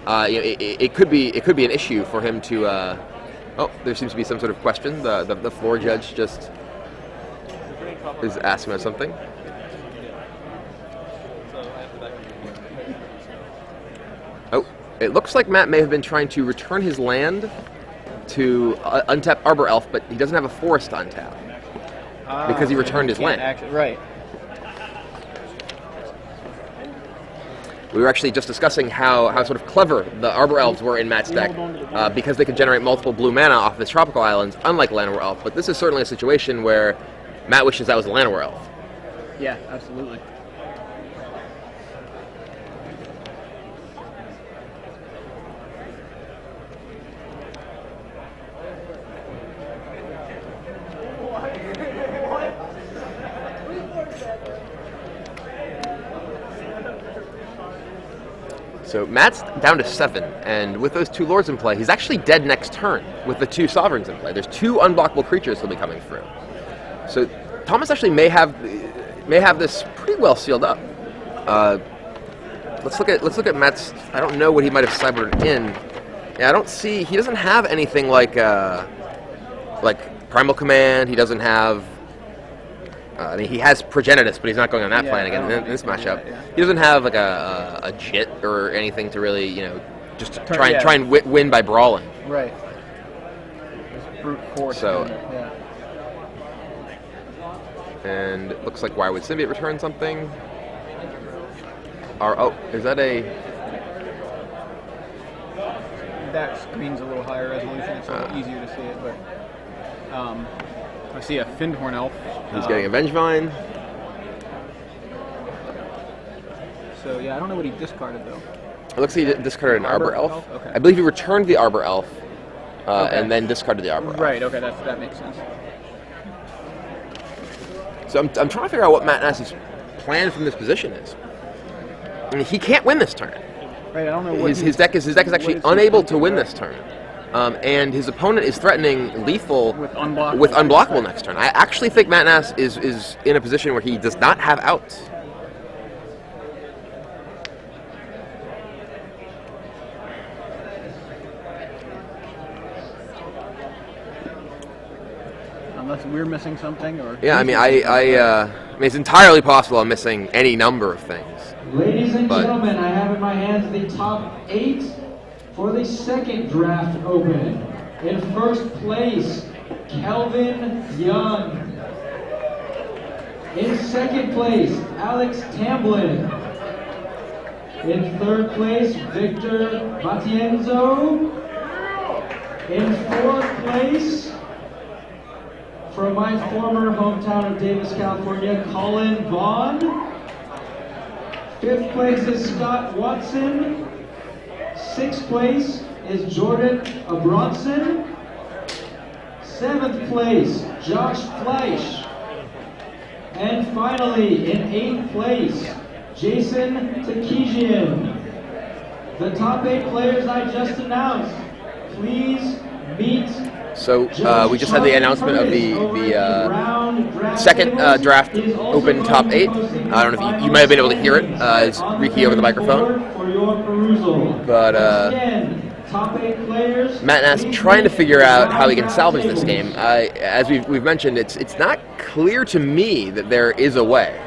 it could be an issue for him to. Oh, there seems to be some sort of question. The floor judge just is asking about something. Oh, it looks like Matt may have been trying to return his land to untap Arbor Elf, but he doesn't have a forest to untap because he returned his land. Right. We were actually just discussing how sort of clever the Arbor Elves were in Matt's deck because they could generate multiple blue mana off of his tropical islands, unlike Llanowar Elf. But this is certainly a situation where Matt wishes that was a Llanowar Elf. Yeah, absolutely. So Matt's down to 7, and with those 2 lords in play, he's actually dead next turn with the 2 sovereigns in play. There's 2 unblockable creatures that'll be coming through. So Thomas actually may have this pretty well sealed up. Let's look at Matt's. I don't know what he might have cybered in. Yeah, I don't see. He doesn't have anything like Primal Command. He doesn't have. He has Progenitus, but he's not going on that plan again in this matchup. He doesn't have like a Jit or anything to really, just to try and win by brawling. Right. Just brute force. So. And it looks like why would Symbiote return something? Is that a? That screen's a little higher resolution. It's a little easier to see it, but I see a Findhorn Elf. He's getting a Vengevine. So yeah, I don't know what he discarded though. It looks like he discarded an Arbor Elf. Okay. I believe he returned the Arbor Elf, and then discarded the Arbor Elf. Right. Okay, that makes sense. So I'm trying to figure out what Matt Nass's plan from this position is. I mean, he can't win this turn. Right. I don't know what his deck is actually unable to win this turn. And his opponent is threatening lethal with unblockable next turn. I actually think Matt Nass is in a position where he does not have outs. Unless we're missing something, or yeah, I mean, it's entirely possible I'm missing any number of things. Ladies and gentlemen, I have in my hands the top 8 for the second draft open. In first place, Kelvin Young. In second place, Alex Tamblin. In third place, Victor Matienzo. In fourth place, from my former hometown of Davis, California, Colin Vaughn. 5th place is Scott Watson. 6th place is Jordan Abronson. 7th place, Josh Fleisch. And finally, in 8th place, Jason Takejian. The top 8 players I just announced. Please meet. So we just had the announcement of the second draft open top 8. I don't know if you might have been able to hear it as Ricky over the microphone. But Matt Nass trying to figure out how he can salvage this game. As we've mentioned, it's not clear to me that there is a way.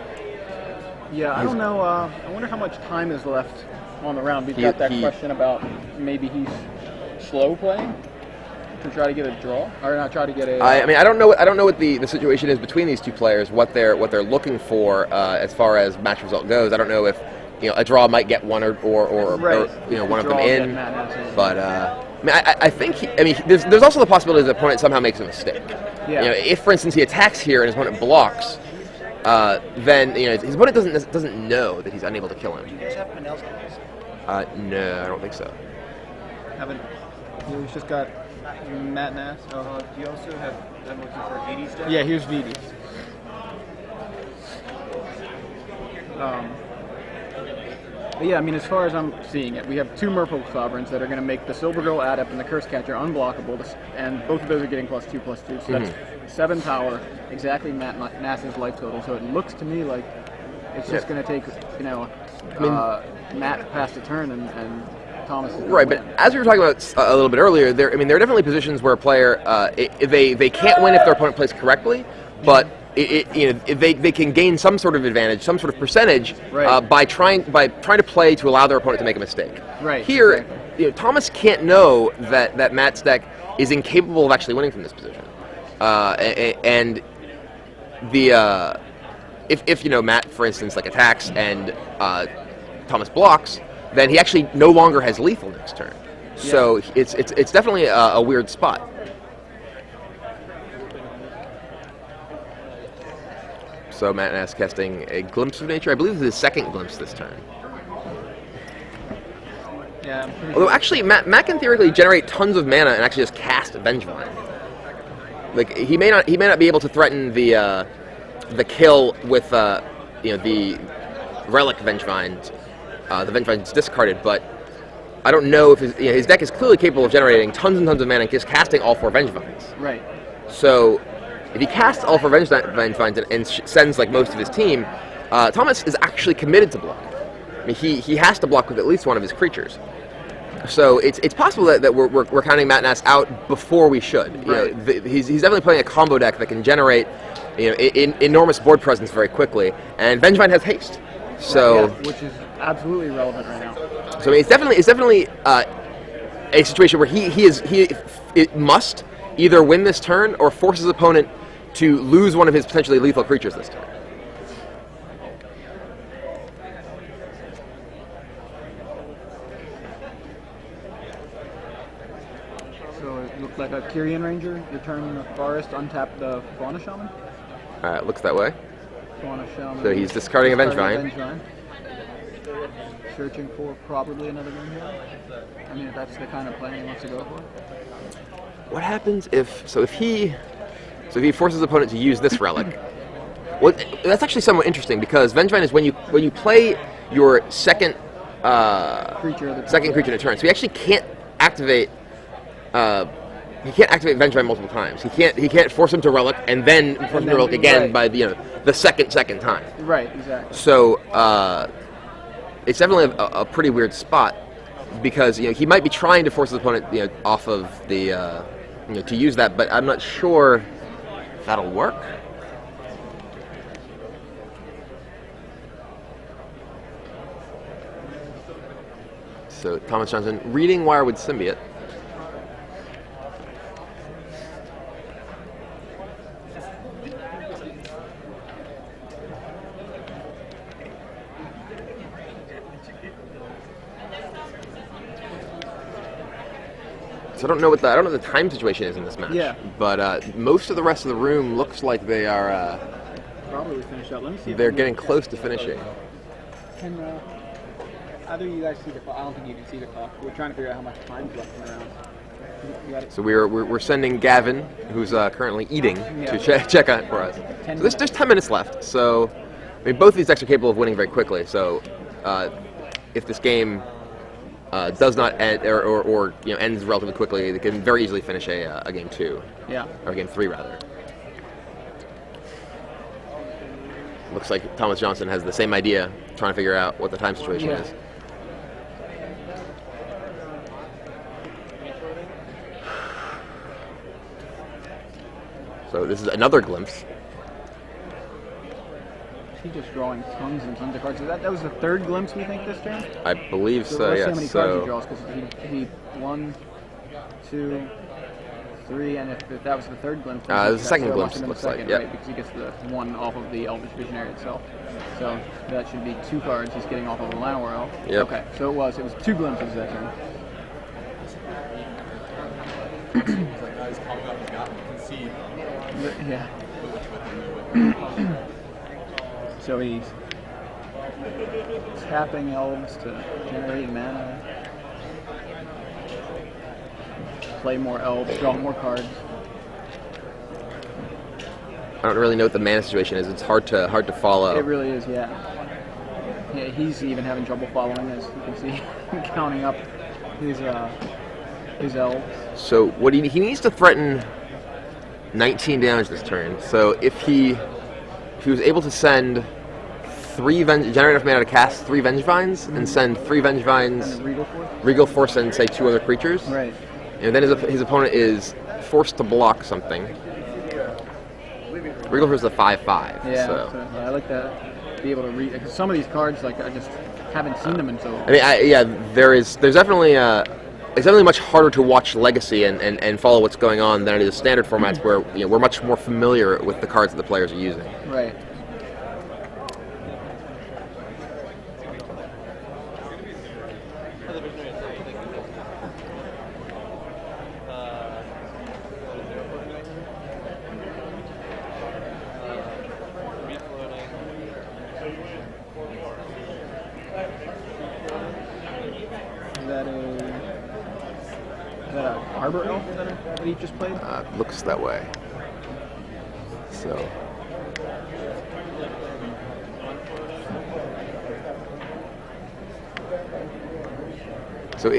Yeah, I don't know. I wonder how much time is left on the round. We've got that question about maybe he's slow playing to try to get a draw, or not try to get a. I mean, I don't know what the situation is between these two players. What they're looking for as far as match result goes. I don't know if a draw might get one or one of them in. But I mean, I think there's also the possibility the opponent somehow makes a mistake. Yeah. If for instance he attacks here and his opponent blocks. Then his opponent doesn't know that he's unable to kill him. Do you guys have Pinnell's guys? No, I don't think so. Haven't. He's just got Matt Nass. Do you also have them looking for Vidi's deck? Yeah, here's VD. But yeah, I mean, as far as I'm seeing it, we have 2 Merfolk Sovereigns that are going to make the Silver Girl Adept and the Curse Catcher unblockable, and both of those are getting +2/+2, so that's 7 power, exactly Matt Nass's life total. So it looks to me like it's just going to take, Matt to pass the turn and Thomas is right. But as we were talking about a little bit earlier, there are definitely positions where a player they can't win if their opponent plays correctly, but they can gain some sort of advantage, some sort of percentage by trying to play to allow their opponent to make a mistake. Right. Here, Thomas can't know that Matt's deck is incapable of actually winning from this position, and the if Matt, for instance, attacks and Thomas blocks, then he actually no longer has lethal next turn. Yeah. So it's definitely a weird spot. So Matt Nass casting a Glimpse of Nature. I believe this is his second glimpse this turn. Yeah. Although actually, Matt can theoretically generate tons of mana and actually just cast Vengevine. He may not be able to threaten the kill with the relic Vengevine. The Vengevine's discarded, but I don't know if his deck is clearly capable of generating tons and tons of mana and just casting all 4 Vengevines. Right. So if he casts all 4 Vengevines and sends most of his team, Thomas is actually committed to block. I mean, he has to block with at least one of his creatures. So it's possible that we're counting Matt Nass out before we should. Right. He's definitely playing a combo deck that can generate enormous board presence very quickly, and Vengevine has haste. So which is absolutely relevant right now. So I mean, it's definitely a situation where he must either win this turn or force his opponent to lose one of his potentially lethal creatures this turn. So it looked like a Kyrian Ranger, return the forest, untap the Fauna Shaman. It looks that way. Fauna Shaman. So he's discarding a Vengevine. Searching for probably another game here. I mean, if that's the kind of play he wants to go for. What happens if he forces his opponent to use this relic? Well, that's actually somewhat interesting because Vengevine is when you play your second creature in a turn. So he actually can't activate. He can't activate Vengevine multiple times. He can't force him to relic and then force him to relic again by the second time. Right. Exactly. So it's definitely a pretty weird spot because he might be trying to force his opponent off of the to use that, but I'm not sure if that'll work. So Thomas Johnson reading Wirewood Symbiote. So I don't know what the time situation is in this match. Yeah. But most of the rest of the room looks like they are probably finished out. Let me see. They're getting close to finishing. Can either of you guys see the clock? I don't think you can see the clock. We're trying to figure out how much time's left in the round. You got it? So we're sending Gavin, who's currently eating, to check on it for us. So there's 10 minutes left. So I mean, both of these decks are capable of winning very quickly. So if this game does not end or ends relatively quickly, they can very easily finish a game 2. Yeah. Or game 3 rather. Looks like Thomas Johnson has the same idea, trying to figure out what the time situation is. So this is another glimpse. He's just drawing tons and tons of cards. That was the third glimpse we think this turn? I believe so, let's yes. see how many cards he draws, because he 1, 2, 3, and if that was the third glimpse, it was the second glimpse, it looks second, like, yeah. right, because he gets the one off of the Elvish Visionary itself. So that should be 2 cards he's getting off of the Llanowar Elf. Yep. Okay, so it was 2 glimpses that turn. Yeah. So he's tapping elves to generate mana, play more elves, draw more cards. I don't really know what the mana situation is. It's hard to follow. It really is, yeah. Yeah, he's even having trouble following, as you can see, counting up his elves. So what he needs to threaten 19 damage this turn. So if he was able to send 3 generate enough mana to cast 3 Vengevines and send 3 Vengevines, And Regal Force, and say 2 other creatures, right? and then his opponent is forced to block something. Regal Force is a 5/5. Yeah, So I like that. Be able to read, because some of these cards, like, I just haven't seen them until. I mean, there's definitely it's definitely much harder to watch Legacy and follow what's going on than it is standard formats where we're much more familiar with the cards that the players are using. Right. Is that a Arbor Elf that he just played? Looks that way. So. So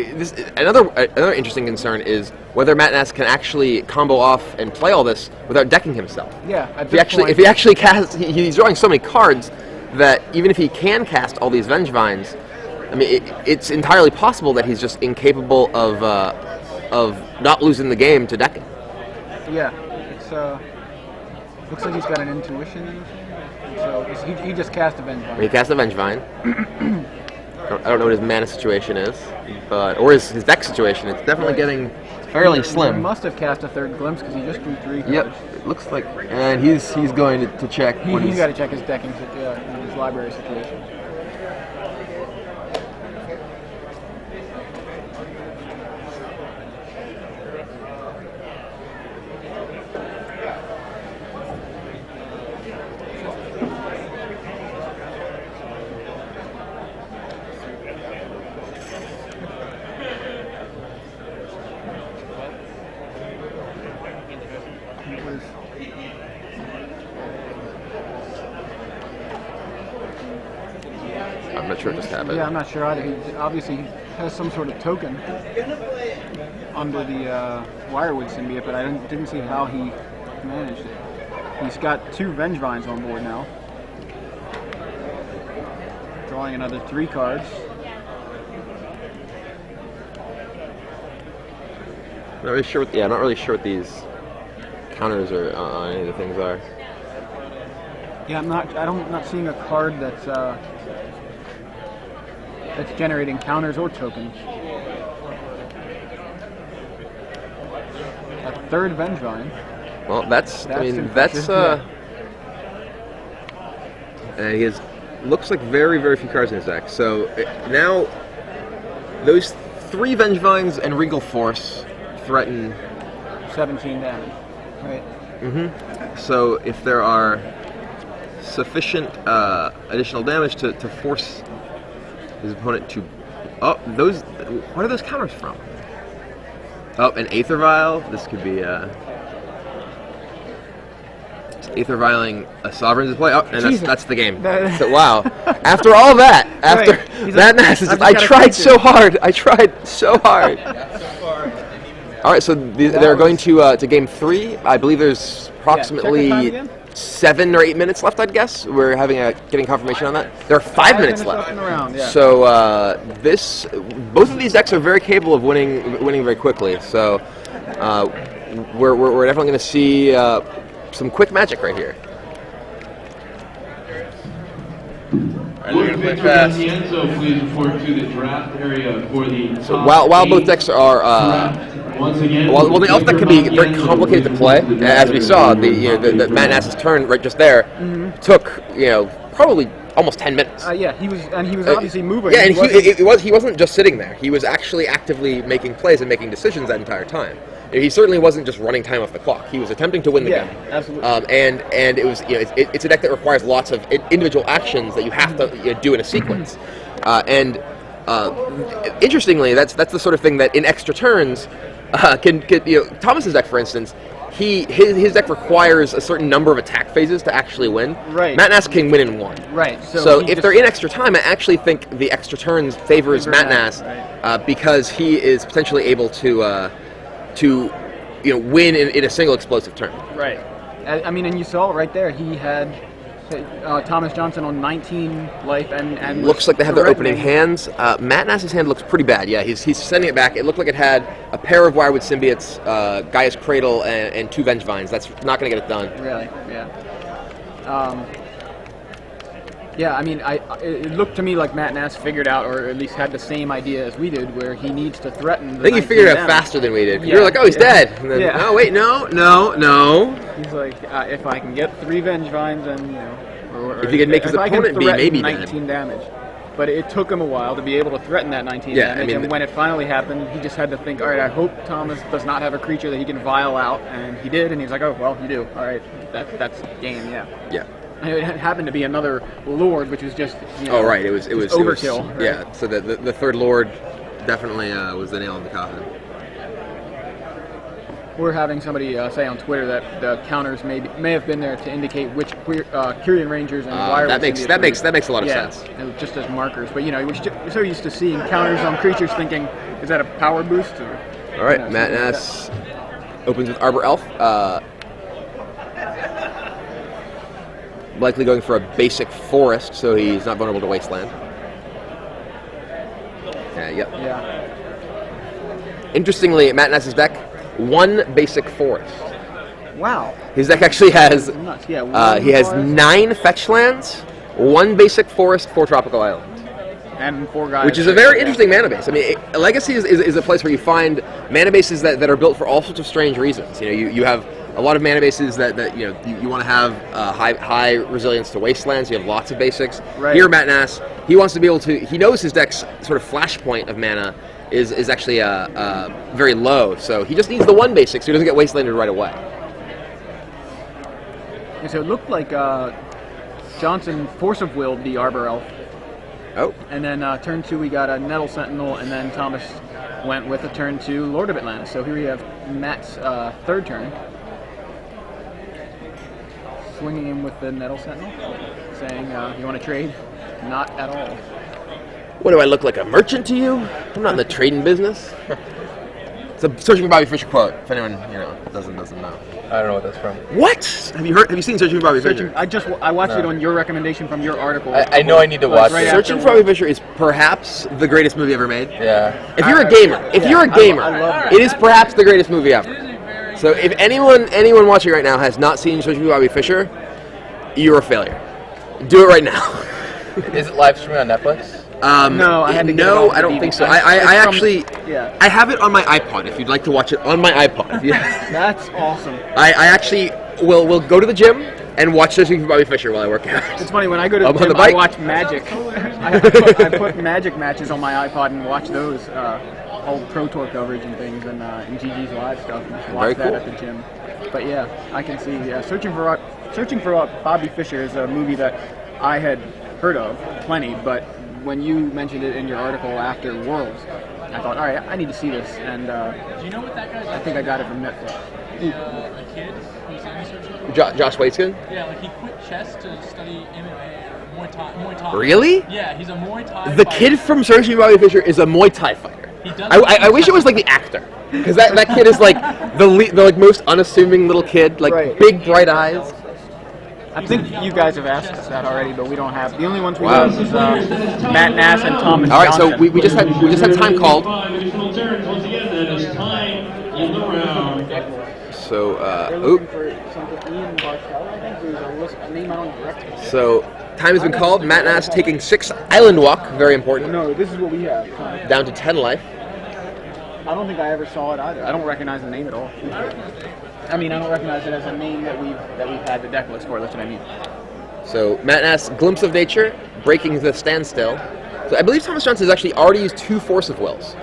another interesting concern is whether Matt Nass can actually combo off and play all this without decking himself. Yeah. If he actually casts, he's drawing so many cards that even if he can cast all these Vengevines, I mean, it's entirely possible that he's just incapable of not losing the game to decking. Yeah. It's looks like he's got an intuition. So he just cast a Vengevine. He cast a Vengevine. I don't know what his mana situation is, or his deck situation. It's definitely getting fairly slim. He must have cast a third glimpse because he just drew 3 cards. Yep, it looks like, and he's going to check. He's got to check his decking, his library situation. I'm not sure what just happened. Yeah, I'm not sure either. He obviously has some sort of token under the Wirewood symbiote, but I didn't see how he managed it. He's got 2 Vengevines on board now. Drawing another 3 cards. I'm not really sure what these counters are on any of the things are. Yeah, I'm not seeing a card that's generating counters or tokens. A 3rd Vengevine. Well, that's he looks like very, very few cards in his deck. So now those 3 Vengevines and Regal Force threaten 17 damage, right? Mm-hmm. So if there are sufficient additional damage to force his opponent to... Oh, those... What are those counters from? Oh, an Aether Vial. This could be... Aether Vialing a Sovereign's play. Oh, and that's the game. So, wow. After all that, after that Nass, I tried so hard. I tried so hard. All right, so they're going to game 3. I believe there's approximately 7 or 8 minutes left, I'd guess. We're getting confirmation on that. There are 5 minutes left. So both of these decks are very capable of winning very quickly. So we're definitely going to see some quick magic right here. Please report to the draft area for the top So while both decks are well, the elf deck can be very complicated to play. As we saw, the Matt Nass's turn right just there took probably almost 10 minutes. Yeah, he was obviously moving. Yeah, and he wasn't just sitting there. He was actually actively making plays and making decisions that entire time. He certainly wasn't just running time off the clock. He was attempting to win the game. Absolutely. And it was it's a deck that requires lots of individual actions that you have to do in a sequence. Interestingly, that's the sort of thing that in extra turns can Thomas's deck, for instance. His deck requires a certain number of attack phases to actually win. Right. Matt Nass can win in 1. Right. So if they're in extra time, I actually think the extra turns favors Matt Nass because he is potentially able to win in a single explosive turn. Right. I mean, and you saw right there, he had Thomas Johnson on 19 life and looks like they have their opening hands. Matt Nass's hand looks pretty bad. Yeah, he's sending it back. It looked like it had a pair of Wirewood Symbiotes, Gaia's Cradle, and 2 Vengevines. That's not going to get it done. Really? Yeah. Yeah, I mean, it looked to me like Matt Nass figured out, or at least had the same idea as we did, where he needs to threaten the I think he figured it out faster than we did. Yeah. You were like, oh, he's dead. And then, oh, wait, no. He's like, if I can get 3 Vengevines and, or if he can make his opponent be maybe 19 damage. But it took him a while to be able to threaten that 19 damage, and when it finally happened, he just had to think, all right, I hope Thomas does not have a creature that he can vial out, and he did, and he was like, oh, well, you do. All right, that's game, yeah. Yeah. It happened to be another Lord, which was just oh right, it was overkill. Right? Yeah, so the third Lord definitely was the nail in the coffin. We're having somebody say on Twitter that the counters may have been there to indicate which Kyrian Rangers and that makes a lot of sense. Just as markers, but we're so used to seeing counters on creatures, thinking, is that a power boost? All right, Matt Nass opens with Arbor Elf. Likely going for a basic forest, so he's not vulnerable to Wasteland. Yeah. Interestingly, Matt Nass's deck, 1 basic forest. Wow. His deck actually has he has 9 fetch lands, 1 basic forest, 4 tropical islands. And 4 guys. Which is a very interesting mana base. I mean, Legacy is a place where you find mana bases that are built for all sorts of strange reasons. You have a lot of mana bases that you want to have high resilience to wastelands. You have lots of basics. Right. Here, Matt Nass, he wants to be able to. He knows his deck's sort of flashpoint of mana is actually very low, so he just needs the 1 basic so he doesn't get wastelanded right away. And so it looked like Johnson Force of Willed the Arbor Elf. Oh. And then turn 2 we got a Nettle Sentinel, and then Thomas went with a turn 2 Lord of Atlantis. So here we have Matt's 3rd turn. Swinging him with the Nettle Sentinel, saying, you want to trade? Not at all. What do I look like, a merchant to you? I'm not in the trading business. It's a Searching for Bobby Fischer quote, if anyone doesn't know. I don't know what that's from. What? Have you seen Searching for Bobby Fischer? I watched it on your recommendation from your article. I know I need to watch it. Searching for Bobby Fischer is perhaps the greatest movie ever made. Yeah. If you're a gamer, it is perhaps the greatest movie ever. So if anyone watching right now has not seen Searching for Bobby Fischer, you're a failure. Do it right now. Is it live streaming on Netflix? No, I had to get it no, off I don't the think DVD. so. I actually, yeah. I have it on my iPod. If you'd like to watch it on my iPod, That's awesome. I actually will go to the gym and watch Searching for Bobby Fischer while I work out. It's funny, when I go to the gym, I watch Magic. I put Magic matches on my iPod and watch those old Pro Tour coverage and things, and GG's live stuff, and just watch that at the gym. But yeah, I can see. Searching for Bobby Fischer is a movie that I had heard of plenty, but when you mentioned it in your article after Worlds, I thought, all right, I need to see this, and Do you know what that guy's I think I got it from Netflix. a kid who's in research? Josh Waitzkin? Yeah, like he quit chess to study MMA, Muay Thai. Really? Yeah, he's a Muay Thai The fighter. kid from Searching for Bobby Fischer is a Muay Thai fighter. He does I wish it was like the actor, because that kid is like the like most unassuming little kid, like Right. big bright eyes. I think you guys have asked us that already, but we don't have. The only ones we have is Matt Nass and Thomas All right, Johnson. so we just had time called. 5 additional turns. Once again, that is time in the round. So They're looking for something. Ian Bartel, I think. There's a name I don't recognize. so time has been called. Matt Nass taking 6 Island Walk, very important, No, this is what we have. down to 10 life. I don't think I ever saw it either. I don't recognize the name at all. I mean, I don't recognize it as a name that we've had the deck list for. That's what I mean. So Matt Nass, Glimpse of Nature, breaking the standstill. So I believe Thomas Johnson has actually already used 2 Force of Wills.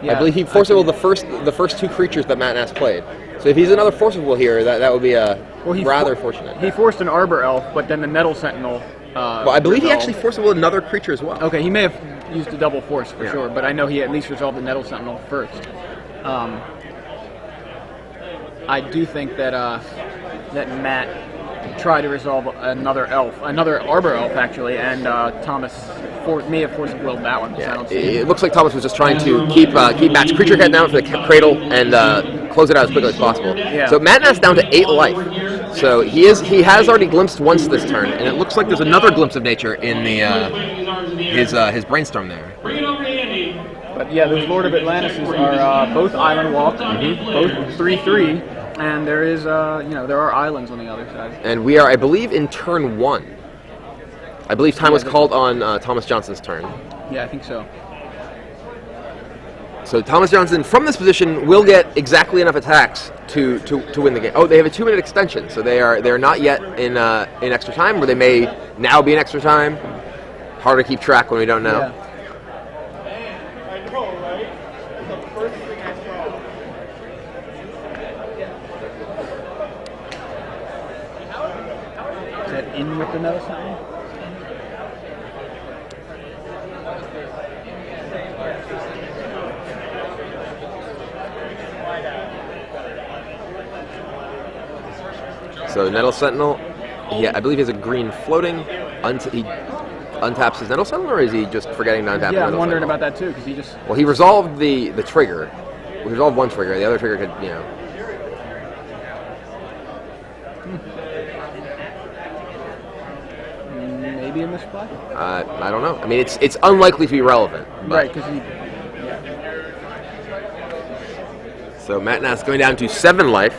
I believe he Force of Will the first 2 creatures that Matt Nass played. So if he's another Force of Will here, that would be rather fortunate. He forced an Arbor Elf, but then the Nettle Sentinel. Well, I believe he resolved. actually Force of Will another creature as well. Okay, he may have used a double force for Yeah. sure, but I know he at least resolved the Nettle Sentinel first. I do think that that Matt tried to resolve another Arbor Elf actually, and Thomas may have forced willed that one. Yeah, I don't see it looks like Thomas was just trying to keep Matt's creature head down for the cradle and close it out as quickly as possible. Yeah. So Matt Nass down to 8 life. So he has already glimpsed once this turn, and it looks like there's another glimpse of nature in the his brainstorm there. Bring it over to Andy. But yeah, those Lord of Atlantis are both Island Walk, both 3/3, and there is there are islands on the other side. And we are, I believe, in turn 1. I believe time was called on Thomas Johnson's turn. Yeah, I think so. So Thomas Johnson, from this position, will get exactly enough attacks to win the game. Oh, they have a 2-minute extension, so they're not yet in extra time, or they may now be in extra time. Hard to keep track when we don't know. Yeah. Is that in with the Nettle Sentinel? So Nettle Sentinel, I believe he has a green floating. He untaps his Nettle Sentinel, or is he just forgetting to untap? Yeah, I'm Nettle wondering Sentinel? about that too, because he just. Well, he resolved the trigger. He resolved one trigger. The other trigger could, Maybe a misplay? I don't know. I mean, it's unlikely to be relevant. But. Right, because he. So Matt Nass going down to 7 life.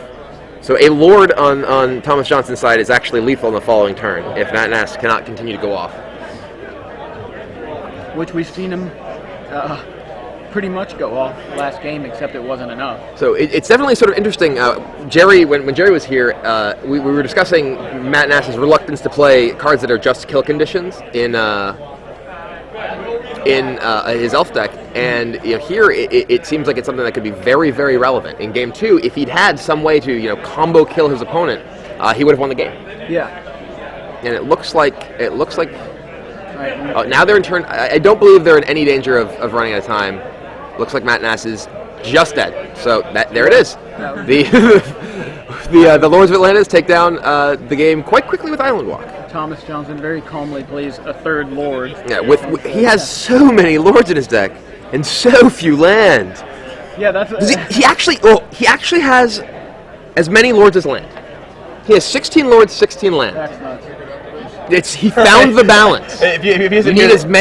So a Lord on Thomas Johnson's side is actually lethal in the following turn if Matt Nass cannot continue to go off. Which we've seen him pretty much go off last game, except it wasn't enough. So it's definitely sort of interesting. Jerry, when Jerry was here, we were discussing Matt Nass's reluctance to play cards that are just kill conditions in his elf deck, and here it seems like it's something that could be very, very relevant in game 2. If he'd had some way to combo kill his opponent, he would have won the game. Yeah. And it looks like Right. now they're in turn. I don't believe they're in any danger of running out of time. Looks like Matt Nass is just dead. So there it is. The Lords of Atlantis take down the game quite quickly with Island Walk. Thomas Johnson very calmly plays a 3rd Lord. Yeah, he has so many Lords in his deck and so few land. Yeah, that's. He actually has as many Lords as land. He has 16 Lords, 16 land. That's nuts. He found the balance. If he You need as many